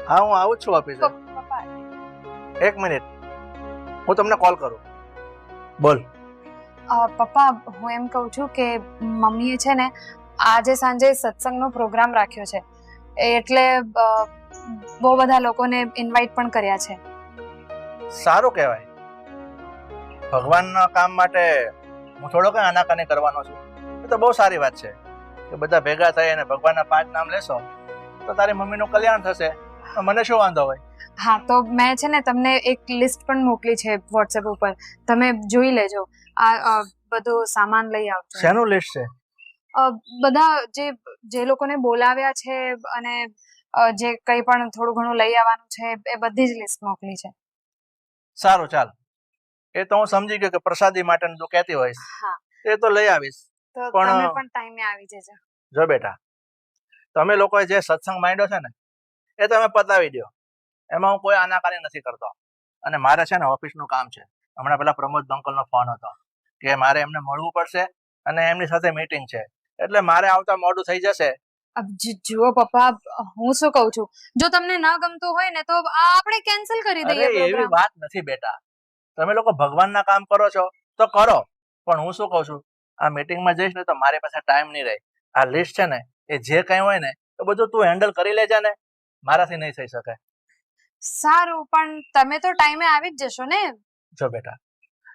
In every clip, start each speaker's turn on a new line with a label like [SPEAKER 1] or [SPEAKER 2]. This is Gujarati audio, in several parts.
[SPEAKER 1] હા હું આવું જ છું ઓફિસે.
[SPEAKER 2] પપ્પા
[SPEAKER 1] 1 મિનિટ, હું તમને કોલ કરું. બોલ.
[SPEAKER 2] પપ્પા હું એમ કહું છું કે મમ્મીએ છે ને આજે સાંજે સત્સંગનો પ્રોગ્રામ રાખ્યો છે, એટલે બહુ બધા લોકોને ઇન્વાઇટ પણ કર્યા છે.
[SPEAKER 1] સારું કહેવાય. ભગવાનના કામ માટે હું થોડો કઈ આનાકાની કરવાનો છું. એ તો બહુ સારી વાત છે કે બધા ભેગા થઈ અને ભગવાનના 5 નામ લેશો તો તારી મમ્મીનું કલ્યાણ થશે. તો મને શું વાંધો હોય?
[SPEAKER 2] હા, તો મેં છે ને તમને એક લિસ્ટ પણ મોકલી છે વોટ્સએપ ઉપર, તમે જોઈ લેજો. આ બધું સામાન લઈ આવજો.
[SPEAKER 1] શેનું લિસ્ટ છે?
[SPEAKER 2] બધા જે લોકોને બોલાવ્યા છે અને જે કંઈ પણ થોડું ઘણું લઈ આવવાનું છે એ બધી જ લિસ્ટ મોકલી છે.
[SPEAKER 1] સારું ચાલ, એ તો હું સમજી ગયો કે પ્રસાદી માટેનું તું કહેતી હોઈશ.
[SPEAKER 2] હા,
[SPEAKER 1] એ તો લઈ આવીશ.
[SPEAKER 2] તો
[SPEAKER 1] પણ-
[SPEAKER 2] તમે પણ ટાઈમે આવી જજો.
[SPEAKER 1] જો બેટા, તમે લોકોએ જે સત્સંગ માંડ્યો છે ને એ તમે પતાવી દો. એમાં હું કોઈ આનાકાની નથી કરતો. અને મારે છે ને ઓફિસનું કામ છે. હમણાં પેલા પ્રમોદ અંકલનો ફોન હતો કે મારે એમને મળવું પડશે અને એમની સાથે મીટિંગ છે, એટલે મારે આવતા મોડું થઈ જશે.
[SPEAKER 2] જુઓ પપ્પા, હું શું કહું છું, જો તમને ન ગમતું હોય ને તો આપણે કેન્સલ કરી
[SPEAKER 1] અરે
[SPEAKER 2] દઈએ
[SPEAKER 1] એવી
[SPEAKER 2] પ્રોગ્રામ.
[SPEAKER 1] વાત નથી બેટા. તમે લોકો ભગવાનના કામ કરો છો તો કરો, પણ હું શું કહું છું, આ મીટિંગમાં જઈશ ને તો મારી પાસે ટાઈમ નહીં રહે. આ લિસ્ટ છે ને એ જે કંઈ હોય ને એ બધું તું હેન્ડલ કરી લેજે ને, મારાથી નહીં થઈ શકે.
[SPEAKER 2] સારું, પણ તમે તો ટાઈમે આવી જ જશો ને?
[SPEAKER 1] જો બેટા,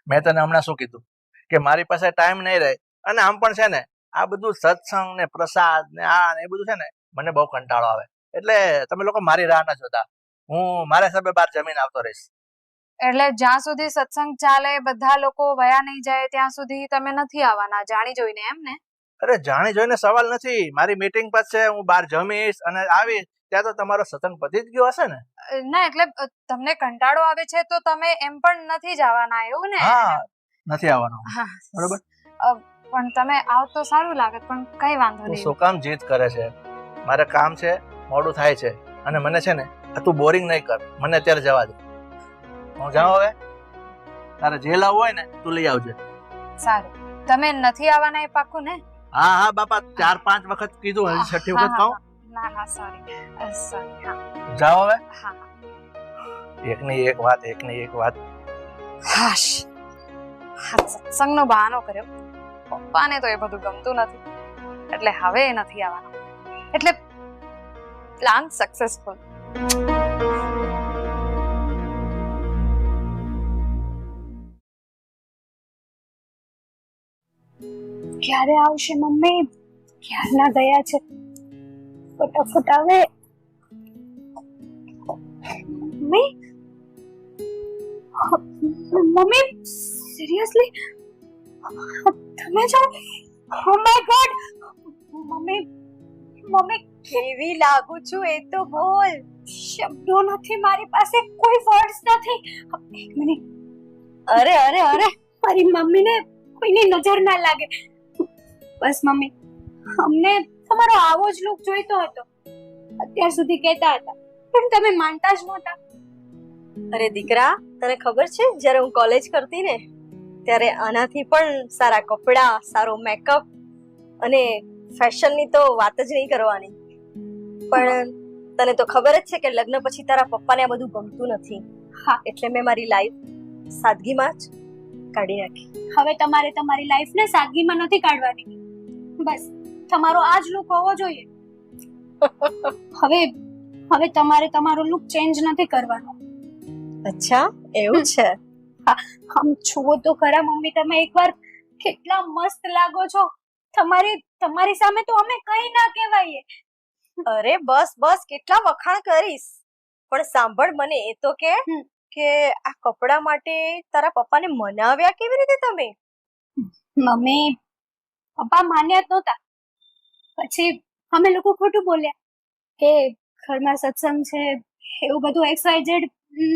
[SPEAKER 1] મેં તને હમણાં શું કીધું કે મારી પાસે ટાઈમ નહીં રહે, અને આમ પણ છે ને આ બધું સત્સંગ ને પ્રસાદ ને આ ને એ બધું છે ને મને બહુ કંટાળો આવે. એટલે તમે લોકો મારી રાહ ના જોતા, હું મારા હિસાબે બહાર જમીને આવતો રહીશ.
[SPEAKER 2] એટલે જ્યાં સુધી સત્સંગ ચાલે, બધા લોકો વયા નહીં જાય ત્યાં સુધી તમે નથી આવવાના, જાણી જોઈને, એમ ને?
[SPEAKER 1] અરે જાણી જોઈને સવાલ નથી. મારી મીટિંગ પછી હું બહાર જમીશ અને આવીશ ત્યાં તો તમારો સત્સંગ પતી જ ગયો હશે ને.
[SPEAKER 2] ના, એટલે તમને કંટાળો આવે છે તો તમે એમ પણ નથી જવાના, એવું ને?
[SPEAKER 1] હા, નથી આવવાનું.
[SPEAKER 2] હા,
[SPEAKER 1] બરોબર.
[SPEAKER 2] પણ તમે આવ તો સારું લાગે, પણ કઈ વાંધો
[SPEAKER 1] તું
[SPEAKER 2] નહીં.
[SPEAKER 1] શું કામ જીદ કરે છે? મારે કામ છે, મોડું થાય છે, અને મને છે ને તું બોરિંગ નહીં કર. મને અત્યારે જવા દે. હું જાઉં હવે. તારે જે લાવવું હોય ને તું લઈ આવજે.
[SPEAKER 2] સારું, તમે નથી આવવાના એ પાક્કું ને?
[SPEAKER 1] હા હા બાપા, 4-5 વખત કીધું, હજી 6ઠ્ઠી વખત કહું?
[SPEAKER 2] ના સોરી. હા
[SPEAKER 1] જાઓ હવે.
[SPEAKER 2] હા.
[SPEAKER 1] એકની એક વાત, એકની એક વાત.
[SPEAKER 2] હાશ, હા, સત્સંગનો બહાનો કર્યો. પપ્પાને તો એ બધું ગમતું નથી, એટલે હવે એ નથી આવવાનો. એટલે પ્લાન સક્સેસફુલ.
[SPEAKER 3] ક્યારે આવશે મમ્મી? ક્યારના ગયા છે, ફટાફટ આવે. મમ્મી, મમ્મી સિરિયસલી તમે છો? Oh my God! Mummy, mummy
[SPEAKER 4] કેવી લાગુ છું એ તો બોલ.
[SPEAKER 3] શબ્દો નથી મારી પાસે, કોઈ વર્ડ્સ નથી. એક મિનિટ.
[SPEAKER 4] અરે અરે અરે,
[SPEAKER 3] મારી મમ્મીને કોઈની નજર ના લાગે. બસ મમ્મી, અમને તમારો આવો જ લુક જોઈતો હતો. અત્યાર સુધી કહેતા હતા, પણ તમે માનતા જ નહોતા.
[SPEAKER 4] અરે દીકરા, તને ખબર છે જ્યારે હું કોલેજ કરતી ને ત્યારે આનાથી પણ સારા કપડા, સારો મેકઅપ અને ફેશનની તો વાત જ નહીં કરવાની. પણ તને તો ખબર જ છે કે લગ્ન પછી તારા પપ્પાને આ બધું ગમતું નથી.
[SPEAKER 3] હા,
[SPEAKER 4] એટલે મેં મારી લાઈફ સાદગીમાં જ કાઢી નાખી.
[SPEAKER 3] હવે તમારે તમારી લાઈફને સાદગીમાં નથી કાઢવાની. બસ તમારો આ જ લુક હોવો જોઈએ. હવે તમારે તમારો લુક ચેન્જ નથી કરવાનો.
[SPEAKER 4] અચ્છા, એવું છે?
[SPEAKER 3] આમ જુઓ તો ખરા મમ્મી, તમે એકવાર કેટલા મસ્ત લાગો છો. તમારી સામે તો અમે કઈ ના કહેવાય.
[SPEAKER 4] અરે બસ બસ, કેટલા વખાણ કરીશ. પણ સાંભળ, મને એ તો કે આ કપડા માટે તારા પપ્પાને મનાવ્યા કેવી રીતે તમે?
[SPEAKER 3] મમ્મી, પપ્પા માન્યા જ નહોતા. પછી અમે લોકો ખોટું બોલ્યા કે ઘરમાં સત્સંગ છે, એવું બધું XYZ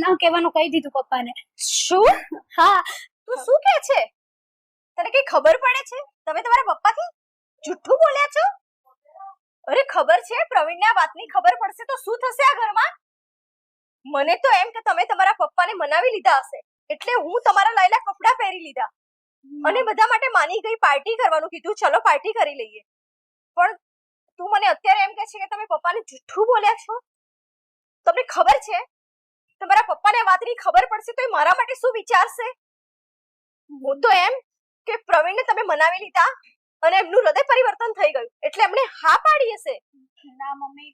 [SPEAKER 3] ના કહેવાનું કહી દીધું પપ્પાને.
[SPEAKER 4] શું?
[SPEAKER 3] હા.
[SPEAKER 4] તું શું કહે છે? તને કઈ ખબર પડે છે? તમે તમારા પપ્પાથી જૂઠું બોલ્યા છો? અરે ખબર છે, પ્રવીણને આ વાતની ખબર પડશે તો શું થશે આ ઘરમાં? મને તો એમ કે તમે તમારા પપ્પાને મનાવી લીધા હશે, એટલે હું તમારા લાયેલા કપડાં પહેરી લીધા અને બધા માટે માની ગઈ. પાર્ટી કરવાનું કીધું, ચલો પાર્ટી કરી લઈએ. પણ તું મને અત્યારે એમ કહે છે કે તમે પપ્પાને જૂઠું બોલ્યા છો? તમને ખબર છે તમારા પપ્પાને આ વાતની ખબર પડશે તો એ મારા માટે શું વિચારશે? હું તો એમ કે પ્રવીણને તમે મનાવી લીધા અને એમનું હૃદય પરિવર્તન થઈ ગયું એટલે એમણે હા પાડી હશે.
[SPEAKER 3] ના મમ્મી,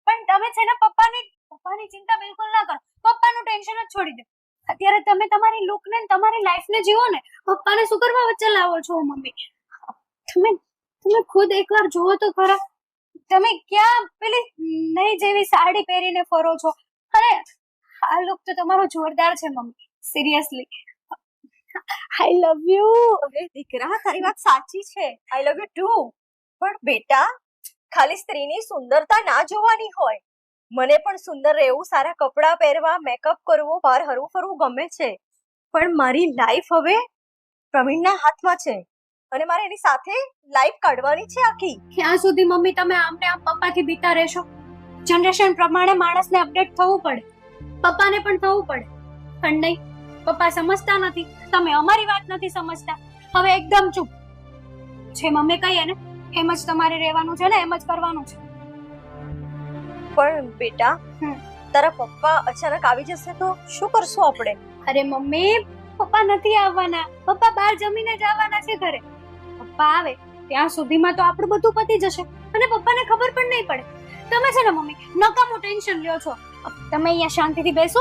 [SPEAKER 3] પણ તમે છે ને પપ્પાની ચિંતા બિલકુલ ના કરો. પપ્પાનું ટેન્શન જ છોડી દો. અત્યારે તમે તમારી લુક ને તમારી લાઈફ ને જીવો ને. પપ્પાને શું કરવા વચ્ચે લાવો છો મમ્મી? તમે ખુદ એકવાર જુઓ તો ખરા. તમે ક્યાં પેલી નઈ જેવી સાડી પહેરીને ફરો છો અને આ લુક તો તમારો જોરદાર છે mummy. Seriously I love you.
[SPEAKER 4] અરે દીકરા, તારી વાત સાચી છે. આઈ લવ યુ ટુ. પણ બેટા, ખાલી સ્ત્રીની સુંદરતા ના જોવાની હોય. મને પણ સુંદર રહેવું, સારા કપડાં પહેરવા, મેકઅપ કરવો, બહાર હરવું ફરવું ગમે છે. પણ મારી લાઈફ હવે પ્રવીણના હાથમાં છે અને મારે એની સાથે લાઈફ કાઢવાની છે આખી.
[SPEAKER 3] ક્યાં સુધી મમ્મી તમે આમને આમ પપ્પાથી બીતા રહેશો? જનરેશન પ્રમાણે માણસને અપડેટ થવું પડે. પપ્પાને પણ થવું પડે. પણ નહીં, પપ્પા સમજતા નથી. તમે અમારી વાત નથી સમજતા. હવે એકદમ ચૂપ. જે મમ્મી કહીએ ને એમ જ તમારે રહેવાનું છે ને, એમ જ કરવાનું છે.
[SPEAKER 4] પણ બેટા, તારા પપ્પા અચાનક આવી જશે તો શું કરશું આપણે?
[SPEAKER 3] અરે મમ્મી, પપ્પા નથી આવવાના. પપ્પા બહાર જમીને જ આવવાના છે ઘરે. પપ્પા આવે ત્યાં સુધીમાં તો આપણું બધું પતી જશે અને પપ્પાને ખબર પણ નહીં પડે. તમે છે ને મમ્મી નકામું ટેન્શન લ્યો છો. તમે અહીંયા શાંતિથી બેસો,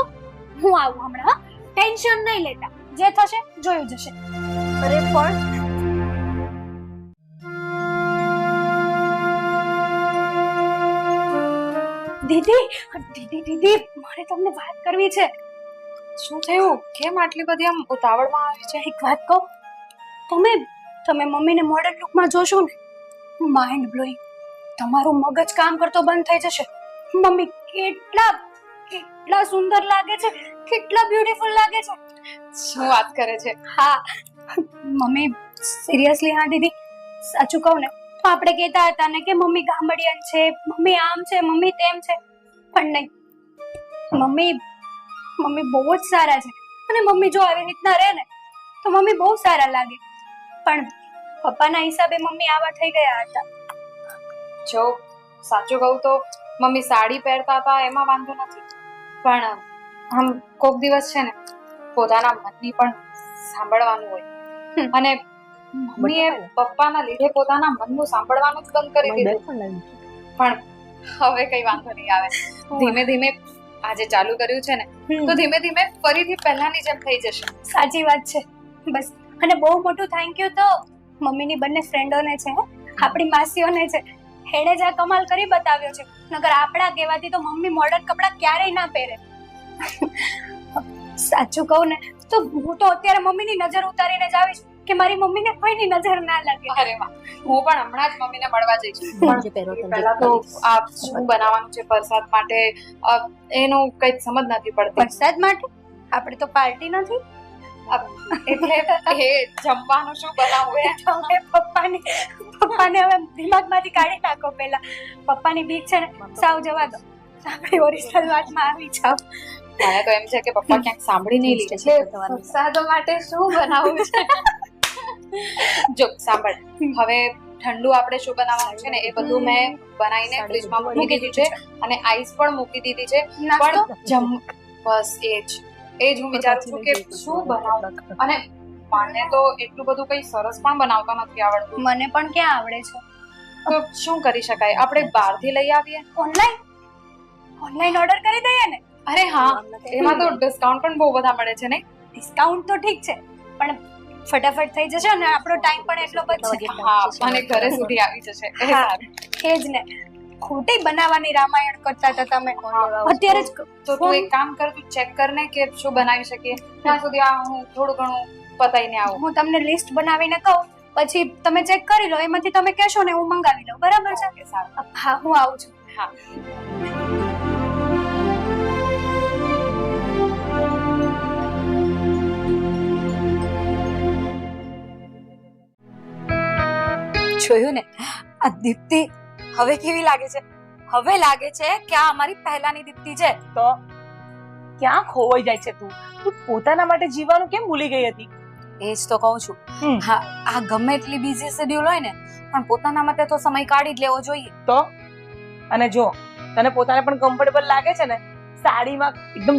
[SPEAKER 3] હું આવું હમણાં. હા, ટેન્શન નહીં લેતા. જે થશે જોયું જશે.
[SPEAKER 4] અરે પણ
[SPEAKER 3] દીદી, મારે તમને વાત કરવી છે.
[SPEAKER 2] શું થયું? કેમ આટલી બધી આમ ઉતાવળમાં આવી છે?
[SPEAKER 3] એક વાત કહું, તમે મમ્મીને મોડર્ન લુકમાં જોશો ને, માઇન્ડ બ્લોઈંગ. તમારું મગજ કામ કરતો બંધ થઈ જશે. મમ્મી કેટલા સુંદર લાગે છે, કેટલા બ્યુટીફુલ લાગે છે.
[SPEAKER 2] શું વાત કરે છે?
[SPEAKER 3] હા મમ્મી, સિરિયસલી. હા દીદી, સાચું કહું ને તો આપણે કહેતા હતા ને કે મમ્મી ગામડિયન છે, મમ્મી આમ છે, મમ્મી તેમ છે. પણ નહીં, મમ્મી બહુ જ સારા છે. અને મમ્મી જો આવી રીતના રહે ને તો મમ્મી બહુ સારા લાગે. પણ પપ્પાના હિસાબે મમ્મી આવા થઈ ગયા હતા.
[SPEAKER 2] જો સાચું કહું તો મમ્મી સાડી પહેરતા હતા એમાં વાંધો નથી, પણ આમ કોક દિવસ છે ને પોતાના મનની પણ સાંભળવાનું હોય. અને મમ્મીએ પપ્પાના લીધે પોતાના મનનું સાંભળવાનું જ બંધ કરી દીધું. પણ હવે કઈ વાંધો નહીં આવે. ધીમે ધીમે આજે ચાલુ કર્યું છે ને તો ધીમે ધીમે ફરીથી પહેલાની જેમ થઈ જશે.
[SPEAKER 3] સાચી વાત છે. બસ. અને બહુ મોટું થેન્ક યુ તો મમ્મીની બંને ફ્રેન્ડોને છે, આપણી માસીઓને છે. એણે જ આ કમાલ કરી બતાવ્યો છે. નકર આપણા કહેવાથી તો મમ્મી મોડર્ન કપડાં ક્યારેય ના પહેરે. સાચું કહું ને તો હું તો અત્યારે મમ્મીની નજર ઉતારીને જ આવીશ કે મારી મમ્મીને કોઈની નજર ના લાગે.
[SPEAKER 2] અરે વાહ, હું પણ હમણાં જ મમ્મીને મળવા જઈશ. પણ પહેલા તો આ શું બનાવવાનું છે પ્રસાદ માટે એનું કઈ સમજ નથી પડતી.
[SPEAKER 3] વરસાદ માટે આપણે તો પાર્ટી નથી.
[SPEAKER 2] એટલે એ જમવાનું શું બનાવવું એ
[SPEAKER 3] તમે પપ્પાને હવે દિમાગમાંથી કાઢી નાખો. પહેલા પપ્પાની બીક છે ને સાવ જવા દો. આપણી ઓરિજિનલ વાતમાં આવી જાવ.
[SPEAKER 2] મને તો એમ છે કે પપ્પા ક્યાંક સાંભળી નહીં લે છે પ્રસાદો માટે શું બનાવવું છે. જો સાંભળ, હવે ઠંડુ આપણે શું બનાવવાનું છે ને એ બધું મેં બનાવીને ફ્રીજમાં મૂકી દીધું છે અને આઈસ પણ મૂકી દીધી છે. પણ બસ એ જ હું વિચારું છું કે શું બનાવું. અને મને તો એટલું બધું કઈ સરસ પણ બનાવતા નથી આવડતું.
[SPEAKER 3] મને પણ ક્યાં આવડે છે.
[SPEAKER 2] તો શું કરી શકાય? આપણે બહારથી લઈ આવીએ.
[SPEAKER 3] ઓનલાઈન ઓર્ડર કરી દઈએ ને.
[SPEAKER 2] અરે હા, એમાં તો ડિસ્કાઉન્ટ પણ બહુ બધા મળે છે ને.
[SPEAKER 3] ડિસ્કાઉન્ટ તો ઠીક છે પણ ફટાફટ થઈ જશે અને આપણો ટાઈમ પણ એટલો બચશે.
[SPEAKER 2] હા, અને ઘરે સુધી આવી જશે.
[SPEAKER 3] એ જ ને. ખોટી બનાવવાની રામાયણ કરતા હતા તમે. અત્યારે જ
[SPEAKER 2] તો તું એક કામ કર, તું ચેક કર ને કે શું બનાવી શકીએ. ત્યાં સુધી આ હું થોડું ઘણું પતાઈને આવું.
[SPEAKER 3] હું તમને લિસ્ટ બનાવીને કહું, પછી તમે ચેક કરી લો. એમાંથી તમે કહેશો ને હું મંગાવી લઉં. બરાબર છે? હા, હું આવું છું.
[SPEAKER 2] હા.
[SPEAKER 5] જોયું ને આ દીપ્તિ હવે કેવી લાગે છે? હવે લાગે છે કે આ અમારી પહેલાની દીપ્તિ છે.
[SPEAKER 6] તો ક્યાં ખોવાઈ જાય છે તું પોતાના માટે જીવવાનું કેમ ભૂલી ગઈ હતી?
[SPEAKER 5] એ જ તો કહું છું. હા, આ ગમે એટલી બિઝી શેડ્યુલ હોય ને પણ પોતાના માટે તો સમય કાઢી જ લેવો જોઈએ.
[SPEAKER 6] તો અને જો તને પોતાને પણ કમ્ફર્ટેબલ લાગે છે ને, સાડીમાં એકદમ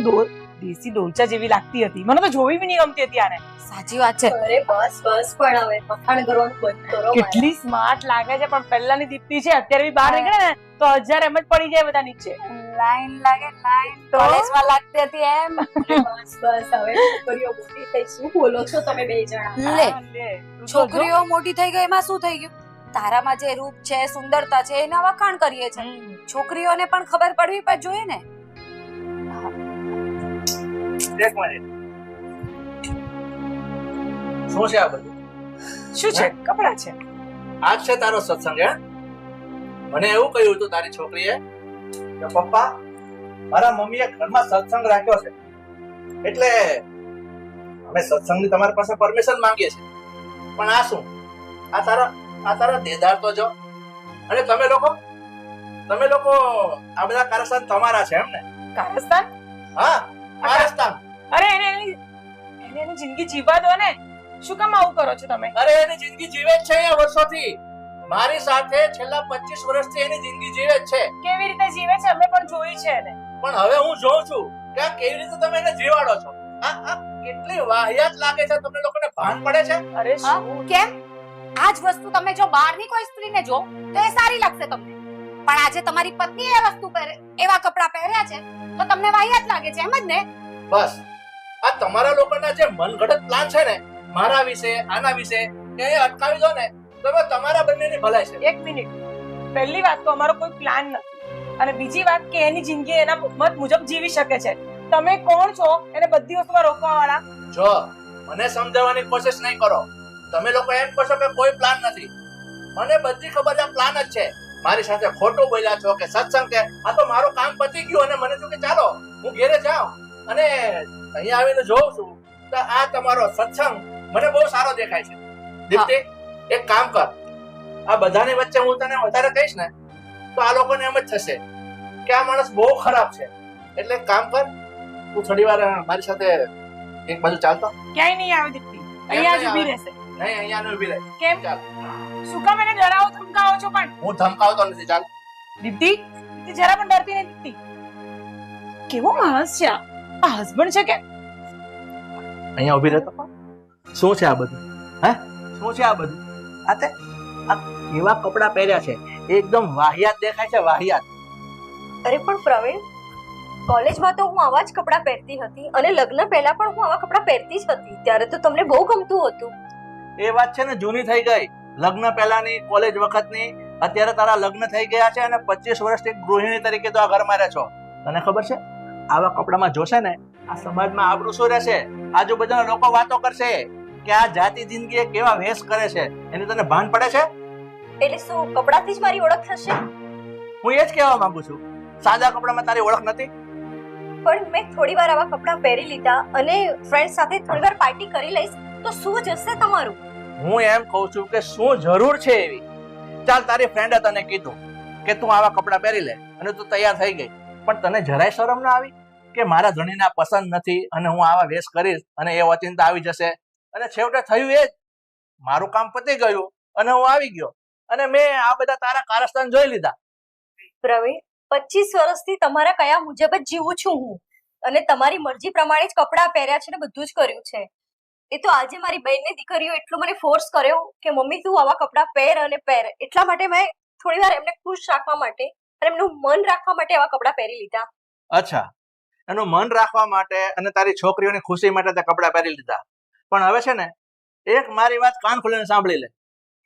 [SPEAKER 6] દેશી ડોલચા જેવી લાગતી હતી. મને તો જોવી બી નહીં ગમતી હતી આને.
[SPEAKER 5] સાચી વાત છે.
[SPEAKER 4] અરે બસ બસ પણ હવે વખાણ કરવાનું બંધ કરો
[SPEAKER 6] કેટલી સ્માર્ટ લાગે છે, પણ પહેલાની દીપ્તિ છે અત્યારે બી બહાર નીકળે ને તો 1000 એમ જ પડી જાય બધા નીચે.
[SPEAKER 5] લાઈન લાગે લાઈન
[SPEAKER 6] તો?
[SPEAKER 5] કોલેજમાં લાગતી હતી એમ.
[SPEAKER 4] બસ બસ હવે છોકરીઓ મોટી થઈ શું બોલો છો તમે બે જણા
[SPEAKER 5] લે
[SPEAKER 6] હા, લે. તું તો જો.
[SPEAKER 5] છોકરીઓ મોટી થઈ ગઈ એમાં શું થઈ ગયું? તારામાં જે રૂપ છે સુંદરતા છે એના વખાણ કરીએ છે.
[SPEAKER 6] હમ.
[SPEAKER 5] છોકરીઓને પણ ખબર પડવી પણ જોઈએ ને.
[SPEAKER 1] એક મિનિટ, શું છે આ બધું?
[SPEAKER 6] શું છે? કપડા છે.
[SPEAKER 1] આજ છે તારો સત્સંગ હે? મને એવું કહ્યું હતું તારી છોકરીએ કે પપ્પા મારા મમ્મીએ ઘરમાં સત્સંગ રાખ્યો છે એટલે અમે સત્સંગની તમારી પાસે પરમિશન માંગીએ છીએ. પણ આ શું? આ તારા દેદાર તો જો. અને તમે લોકો આ બધા કારસ્તાન તમારા છે એમ ને?
[SPEAKER 6] કારસ્તાન?
[SPEAKER 1] હા, કારસ્તાન.
[SPEAKER 6] અરે એની જિંદગી જીવવા દો ને. શું કામ આવું કરો છો તમે?
[SPEAKER 1] અરે એની જિંદગી જીવે જ છે અહીંયા વર્ષોથી. મારી સાથે છેલ્લા 25 વર્ષથી એની જિંદગી જીવે જ છે.
[SPEAKER 6] કેવી રીતે જીવે છે અમે પણ જોઈ છે એને.
[SPEAKER 1] પણ હવે હું જોઉં છું કે આ કેવી રીતે તમે એને જીવાડો છો. આ કેટલી વાહિયાત લાગે છે. તમને લોકોને ભાન પડે છે?
[SPEAKER 6] અરે
[SPEAKER 5] હા?
[SPEAKER 6] શું?
[SPEAKER 5] કેમ? આ જ વસ્તુ તમે જો બહારની કોઈ સ્ત્રીને જો તો એ સારી લાગશે તમને, પણ આજે તમારી પત્નીએ એ વસ્તુ પહેરે, એવા કપડાં પહેર્યા છે તો તમને વાહિયાત લાગે છે, એમ જ ને?
[SPEAKER 1] બસ આ તમારા લોકોના જે મનગઢત પ્લાન છે ને મારા વિશે આના વિશે એ અટકાવી દો ને તો તમારા બંનેની ભલાઈ છે.
[SPEAKER 6] એક મિનિટ. પહેલી વાત તો અમારો કોઈ પ્લાન નથી, અને બીજી વાત કે એની જિંદગી એના મત મુજબ જીવી શકે છે. તમે કોણ છો એને બધી વસ્તુમાં રોકવા વાળા?
[SPEAKER 1] જો મને સમજાવવાની કોશિશ નહીં કરો. તમે લોકો એમ કહો છો કે કોઈ પ્લાન નથી. મને બધી ખબર છે પ્લાન જ છે. મારી સાથે ખોટું બોલ્યા છો કે સત્સંગ છે. આ તો મારું કામ પતી ગયું અને મને થયું કે ચાલો હું ઘેરે જાઉં, અને અહીંયા આવીને જોઉં છું તો આ તમારો સત્સંગ મને બહુ સારો દેખાય છે. દીપ્તિ એક કામ કર, આ બધાની વચ્ચે હું તને વધારે કહીશ ને તો આ લોકોને એમ જ થશે કે આ માણસ બહુ ખરાબ છે. એટલે એક કામ કર, તું થોડી વાર મારી સાથે એક બાજુ ચાલતો.
[SPEAKER 6] ક્યાંય નહીં આવે દીપ્તિ. અહીંયા જ ઊભી રહેશે.
[SPEAKER 1] નહીં, અહીંયા ન ઊભી રહે.
[SPEAKER 6] કેમ?
[SPEAKER 1] ચાલ,
[SPEAKER 6] શું કામ એને ડરાવો ધમકાવો છો? પણ
[SPEAKER 1] હું ધમકાવતો નથી. ચાલ.
[SPEAKER 6] દીપ્તિ જરા પણ ડરતી નહીં. દીપ્તિ કેવો માણસ છે આ? હસબન્ડ છે કે?
[SPEAKER 1] અહીંયા ઊભી રહેતો. શું છે આ બધું? હે, શું છે આ બધું? આ કેવા કપડાં પહેર્યા છે, એકદમ વાહિયાત દેખાય છે, વાહિયાત.
[SPEAKER 4] અરે પણ પ્રવીણ, કોલેજમાં તો હું આવા જ કપડાં પહેરતી હતી અને લગ્ન પહેલા પણ હું આવા કપડાં પહેરતી જ હતી. ત્યારે તો તમને બહુ ગમતું હતું.
[SPEAKER 1] એ વાત છે ને જૂની થઈ ગઈ. લગ્ન પહેલાની, કોલેજ વખતની. અત્યારે તારા લગ્ન થઈ ગયા છે અને 25 વર્ષથી ગૃહિણી તરીકે તો આ ઘરમાં રહે છો. તને ખબર છે આવા કપડામાં જોશે ને આ સમાજમાં આબરૂ શું રહેશે? આજુબાજુના લોકો વાતો કરશે કે આ જાતિ જિંદગી કેવા વેશ કરે છે. એની તને ભાન પડે છે?
[SPEAKER 4] એટલે શું કપડાથી જ મારી ઓળખ થશે?
[SPEAKER 1] હું એ જ કહેવા માંગુ છું. સાદા કપડામાં તારી ઓળખ નથી.
[SPEAKER 4] પણ મેં થોડી વાર આવા કપડાં પહેરી લીધા અને ફ્રેન્ડ સાથે થોડી વાર પાર્ટી કરી લઈશ તો શું જશે તમારું?
[SPEAKER 1] હું એમ કહું છું કે શું જરૂર છે એવી? ચાલ, તારી ફ્રેન્ડે તને કીધું કે તું આવા કપડાં પહેરી લે અને તું તૈયાર થઈ ગઈ, પણ તને જરાય શરમ ના આવી કે મારા ધણીને આ પસંદ નથી અને હું આવા વેશ કરીશ અને એ ઓચિંતા આવી જશે? અને છેવટે થયું એ જ. મારું કામ પતી ગયું અને હું આવી ગયો અને મેં આ બધા તારા કારસ્તાન જોઈ લીધા.
[SPEAKER 4] પ્રવીણ, 25 વર્ષથી તમારા કયા મુજબ જ જીવું છું હું, અને તમારી મરજી પ્રમાણે જ કપડાં પહેર્યા છે ને બધું જ કર્યું છે. એ તો આજે મારી બહેનની દીકરીઓ એટલો મને ફોર્સ કર્યો કે મમ્મી તું આવા કપડાં પહેર અને પહેર. એટલા માટે મેં થોડી વાર એમને ખુશ રાખવા માટે અને એમનું મન રાખવા માટે આવા કપડાં પહેરી લીધા.
[SPEAKER 1] અચ્છા, એનું મન રાખવા માટે અને તારી છોકરીઓની ખુશી માટે તે કપડાં પહેરી લીધા. પણ હવે છે ને એક મારી વાત કાન ખોલીને સાંભળી લે.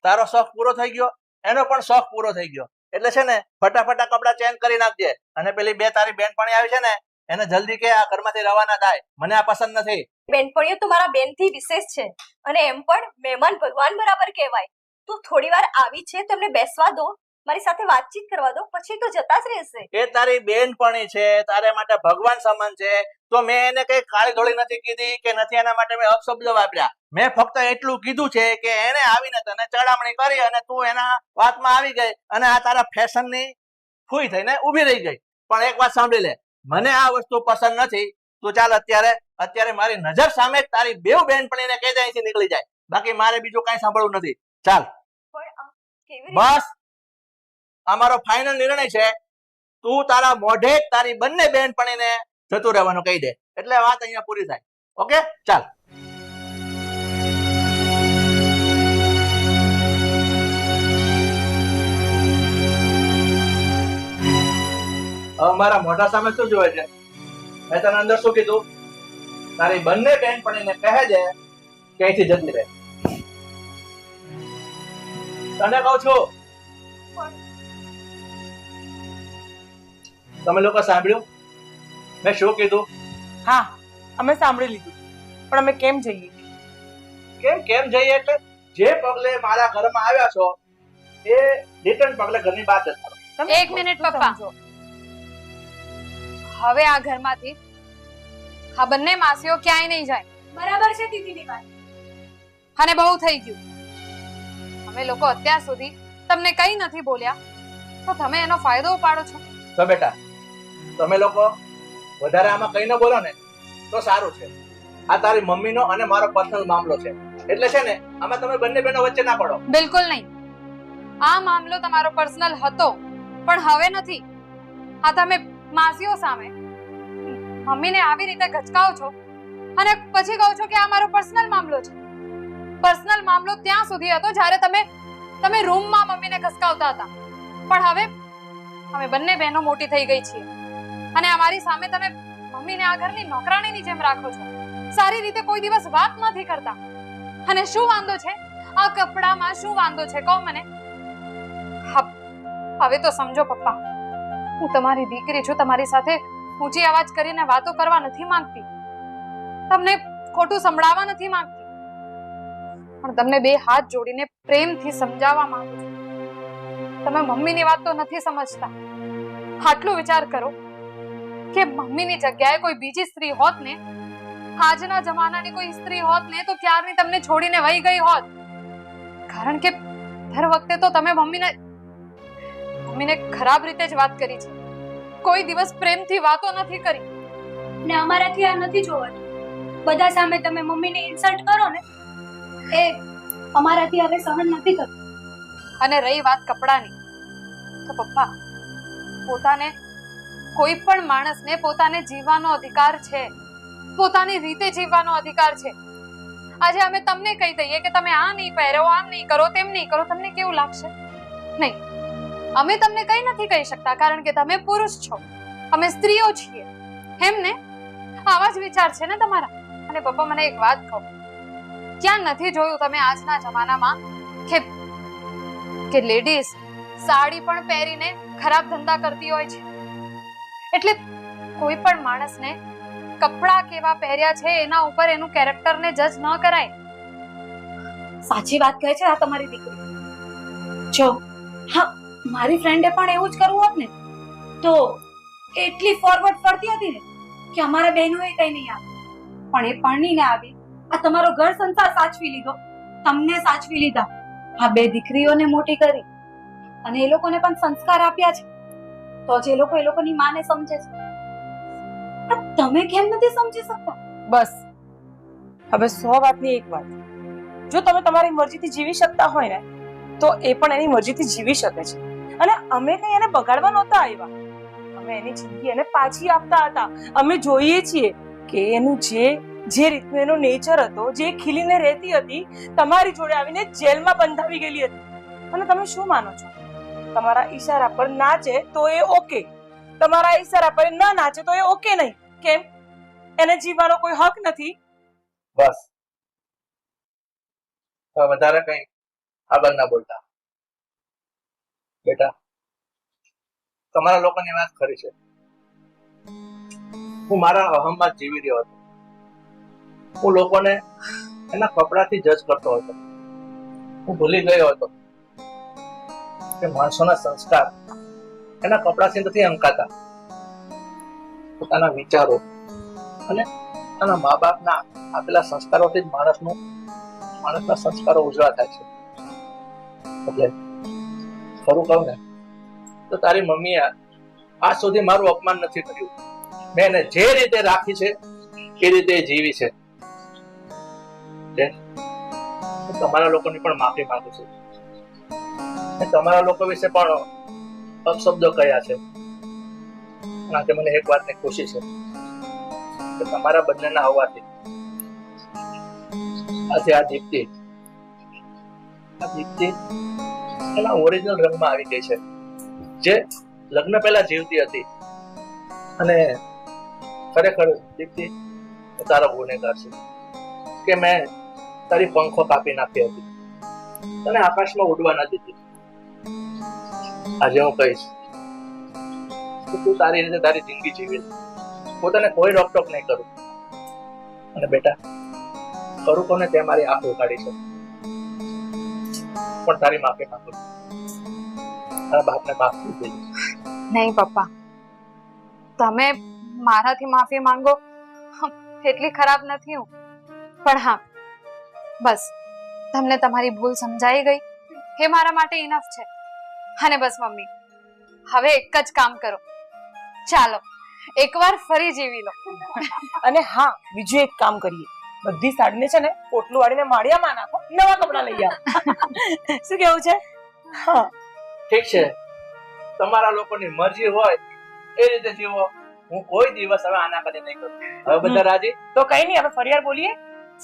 [SPEAKER 1] તારો શોખ પૂરો થઈ ગયો, એનો પણ શોખ પૂરો થઈ ગયો. એટલે છે ને ફટાફટ આ કપડાં ચેન્જ કરી નાખજે અને પેલી બે તારી બેનપણી આવી છે ને એને જલ્દી કે આ ઘરમાંથી રવાના થાય. મને આ પસંદ નથી.
[SPEAKER 4] બેનપણીઓ તો મારા બેનથી વિશેષ છે અને એમ પણ મહેમાન ભગવાન બરાબર કહેવાય. તું થોડી વાર આવી છે તો એમને બેસવા દો, મારી સાથે વાતચીત કરવા દો, પછી તો જતા જ રહેશે.
[SPEAKER 1] એ તારી બેનપણી છે, તારે માટે ભગવાન સમાન છે. તો મેં એને કઈ કાળી ધોળી નથી કીધી કે નથી એના માટે મેં અપશબ્દ વાપર્યા. મેં ફક્ત એટલું કીધું છે કે એને આવીને તને ચડામણી કરી અને તું એના વાતમાં આવી ગઈ અને આ તારા ફેશનની ફૂઈ થઈને ઊભી રહી ગઈ. પણ એક વાત સાંભળી લે, મને આ વસ્તુ પસંદ નથી. તું ચાલ અત્યારે મારી નજર સામે જ તારી બેવ બેનપણીને કહી દે અહીંથી નીકળી જાય. બાકી મારે બીજું કઈ સાંભળવું નથી. ચાલ
[SPEAKER 4] પણ કેવી રીતે?
[SPEAKER 1] બસ, આ મારો ફાઇનલ નિર્ણય છે. તું તારા મોઢે જ તારી બંને બહેનપણીને જતું રહેવાનું કહી દે, એટલે વાત અહીંયા પૂરી થાય. ઓકે, ચાલ. હવે મારા મોઢા સામે શું જોવે છે? મેં તને અંદર શું કીધું? તારી બંને બહેનપણીને કહે છે કે અહીંથી જતી રહે. તને કહું છું. તમે લોકો સાંભળ્યું મેં શું કીધું?
[SPEAKER 6] હા, અમે સાંભળી લીધું, પણ અમે કેમ જઈએ?
[SPEAKER 1] કેમ જઈએ એટલે જે પગલે મારા ઘરમાં આવ્યા છો એ રિટર્ન પગલે ઘરની બહાર જતા રહો.
[SPEAKER 6] તમે
[SPEAKER 2] એક મિનિટ પપ્પા.
[SPEAKER 6] સમજો.
[SPEAKER 2] હવે આ ઘરમાંથી આ બંને માસીઓ ક્યાંય નહીં જાય.
[SPEAKER 3] બરાબર છે દીદીની વાત.
[SPEAKER 2] અને બહુ થઈ ગયું. અમે લોકો અત્યાર સુધી તમને કઈ નથી બોલ્યા તો તમે એનો ફાયદો ઉપાડો છો.
[SPEAKER 1] તો બેટા તમે લોકો વધારે આમાં કઈ ન બોલો ને તો સારું છે. આ તારી મમ્મીનો અને મારો પર્સનલ મામલો છે, એટલે છે ને આમાં તમે બંને બહેનો વચ્ચે ના પડો.
[SPEAKER 2] બિલકુલ નહીં. આ મામલો તમારો પર્સનલ હતો પણ હવે નથી. આ તમે માસીઓ સામે મમ્મીને આવી રીતે ગચકાઓ છો અને પછી કહો છો કે આ મારો પર્સનલ મામલો છે. પર્સનલ મામલો ત્યાં સુધી હતો જ્યારે તમે રૂમમાં મમ્મીને ખસકાવતા હતા, પણ હવે અમે બંને બહેનો મોટી થઈ ગઈ છીએ અને અમારી સામે તમે મમ્મીને આ ઘરની નોકરાણીની જેમ રાખો છો. સારી રીતે કોઈ દિવસ વાત નથી કરતા. અને શું વાંધો છે આ કપડામાં? શું વાંધો છે કહો મને. હવે તો સમજો પપ્પા, હું તમારી દીકરી છું. તમારી સાથે ઊંચી અવાજ કરીને વાતો કરવા નથી માંગતી, તમને ખોટું સંભળાવવા નથી માંગતી, પણ તમને બે હાથ જોડીને પ્રેમથી સમજાવવા માંગુ છું. તમે મમ્મીની વાત તો નથી સમજતા. આટલું વિચાર કરો કે મમ્મીની જગ્યાએ કોઈ બીજી સ્ત્રી હોત ને, આજના જમાનાની કોઈ સ્ત્રી હોત ને તો ક્યારની તમને છોડીને વહી ગઈ હોત. કારણ કે દર વખતે તો તમે મમ્મીને ખરાબ રીતે જ વાત કરી છે. કોઈ દિવસ પ્રેમથી વાતો નથી કરી.
[SPEAKER 3] ને અમારાથી આ નથી જોવાતું. બધા સામે તમે મમ્મીને ઇન્સલ્ટ કરો ને એ અમારાથી હવે સહન નથી થતું.
[SPEAKER 2] અને રહી વાત કપડાની, તો પપ્પા પોતાને કોઈ પણ માણસને પોતાને જીવવાનો અધિકાર છે, પોતાની રીતે જીવવાનો અધિકાર છે. આજે અમે તમને કહી દઈએ કે તમે આ નહીં પહેરો, આમ નહીં કરો, તેમ નહીં કરો, તમને કેવું લાગશે? નહીં, અમે તમને કઈ નથી કહી શકતા કારણ કે તમે પુરુષ છો, અમે સ્ત્રીઓ છીએ. એમ ને? આવા જ વિચાર છે ને તમારા? અને પપ્પા મને એક વાત કહો, ક્યાં નથી જોયું તમે આજના જમાનામાં કે લેડીઝ સાડી પણ પહેરીને ખરાબ ધંધા કરતી હોય છે? એટલે કોઈ પણ માણસને કપડા કેવા પહેર્યા છે એના ઉપર એનું કેરેક્ટરને જજ ન કરાય.
[SPEAKER 3] સાચી વાત કહે છે આ તમારી દીકરી. જો હા, મારી ફ્રેન્ડે પણ એવું જ કરવું હોત ને તો એટલી ફોરવર્ડ ફરતી હતી ને કે અમારા બહેનોએ કઈ નહીં આવ્યું, પણ એ પરણીને આવી, આ તમારો ઘર સંસાર સાચવી લીધો, તમને સાચવી લીધા, આ બે દીકરીઓને મોટી કરી અને એ લોકોને પણ સંસ્કાર આપ્યા છે, તો જે લોકો એ લોકોની માને સમજે છે. આ તમે કેમ નથી સમજી શકતા?
[SPEAKER 6] બસ હવે 100 વાતની એક વાત. જો તમે તમારી મરજીથી જીવી શકતા હોય ને તો એ પણ એની મરજીથી જીવી શકે છે. અને અમે કઈ એને બગાડવા નહોતા આવ્યા. અમે એની જિંદગી એને પાછી આપતા હતા. અમે જોઈએ છીએ કે એનું જે રીતનું એનો નેચર હતો, જે ખીલીને રહેતી હતી, તમારી જોડે આવીને જેલમાં બંધાવી ગયેલી હતી. અને તમે શું માનો છો? તમારા ઈશારા પર નાચે તો એ ઓકે, તમારા ઈશારા પર ન નાચે તો એ ઓકે નહીં. કેમ? એને જીવવાનો કોઈ હક નથી?
[SPEAKER 1] બસ હવે વધારે કઈ આગળ ના બોલતા. બેટા તમારા લોકોની વાત ખરી છે. હું મારા અહમમાં જીવી રહ્યો હતો. હું લોકોને એના કપડાથી જજ કરતો હતો. હું ભૂલી ગયો હતો કે માણસોના સંસ્કાર એના કપડાથી નથી અંકાતા, પોતાના વિચારો અને પોતાના મા બાપના આપેલા સંસ્કારોથી જ માણસના સંસ્કારો ઉજળા થાય છે. એટલે ખરું કહું ને તો તારી મમ્મીએ આજ સુધી મારું અપમાન નથી કર્યું. મેં એને જે રીતે રાખી છે એ રીતે જીવી છે. હું તમારા લોકોની પણ માફી માંગુ છું. તમારા લોકો વિશે પણ અપશબ્દો કયા છે અને આજે મને એક વાતની ખુશી છે કે તમારા બંનેના આવવાથી આજે આ દીપ્તિ એના ઓરિજિનલ રંગમાં આવી ગઈ છે, જે લગ્ન પહેલા જીવતી હતી. અને ખરેખર દીપ્તિ તારો ગુનેગાર છે કે મેં તારી પંખો કાપી નાખી હતી, તને આકાશમાં ઉડવા ન દીધી. આજે હું કહીશ કે તું તારી રીતે તારી જિંદગી જીવી લે. પોતાને કોઈ રોકટોક નહીં કરું. અને બેટા, કરું કોને તે મારી આંખ ઉગાડી છે, પણ તારી માફી માંગુ છું. તારા બાપને માફ કરી દેજો.
[SPEAKER 2] નહીં પપ્પા, તમે મારાથી માફી માંગો એટલી ખરાબ નથી હું, પણ હા, બસ તમને તમારી ભૂલ સમજાઈ ગઈ એ મારા માટે ઇનફ છે. અને બસ મમ્મી, હવે એક જ કામ કરો, ચાલો એકવાર ફરી જીવી લો.
[SPEAKER 6] અને હા, બીજું એક કામ કરીએ, બધી સાડીને છે ને પોટલું વાળીને માળિયામાં નાખો, નવા કપડાં લઈ આવો. શું કેવું છે? હા,
[SPEAKER 1] ઠીક છે, તમારા લોકોની મરજી હોય એ રીતે જીવો. હું કોઈ દિવસ હવે આનાકાની નહીં કરું. હવે બધા રાજી?
[SPEAKER 6] તો કઈ નહીં, હવે ફરિયાદ બોલીએ.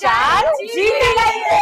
[SPEAKER 2] ચાલ
[SPEAKER 6] જીવી લઈએ.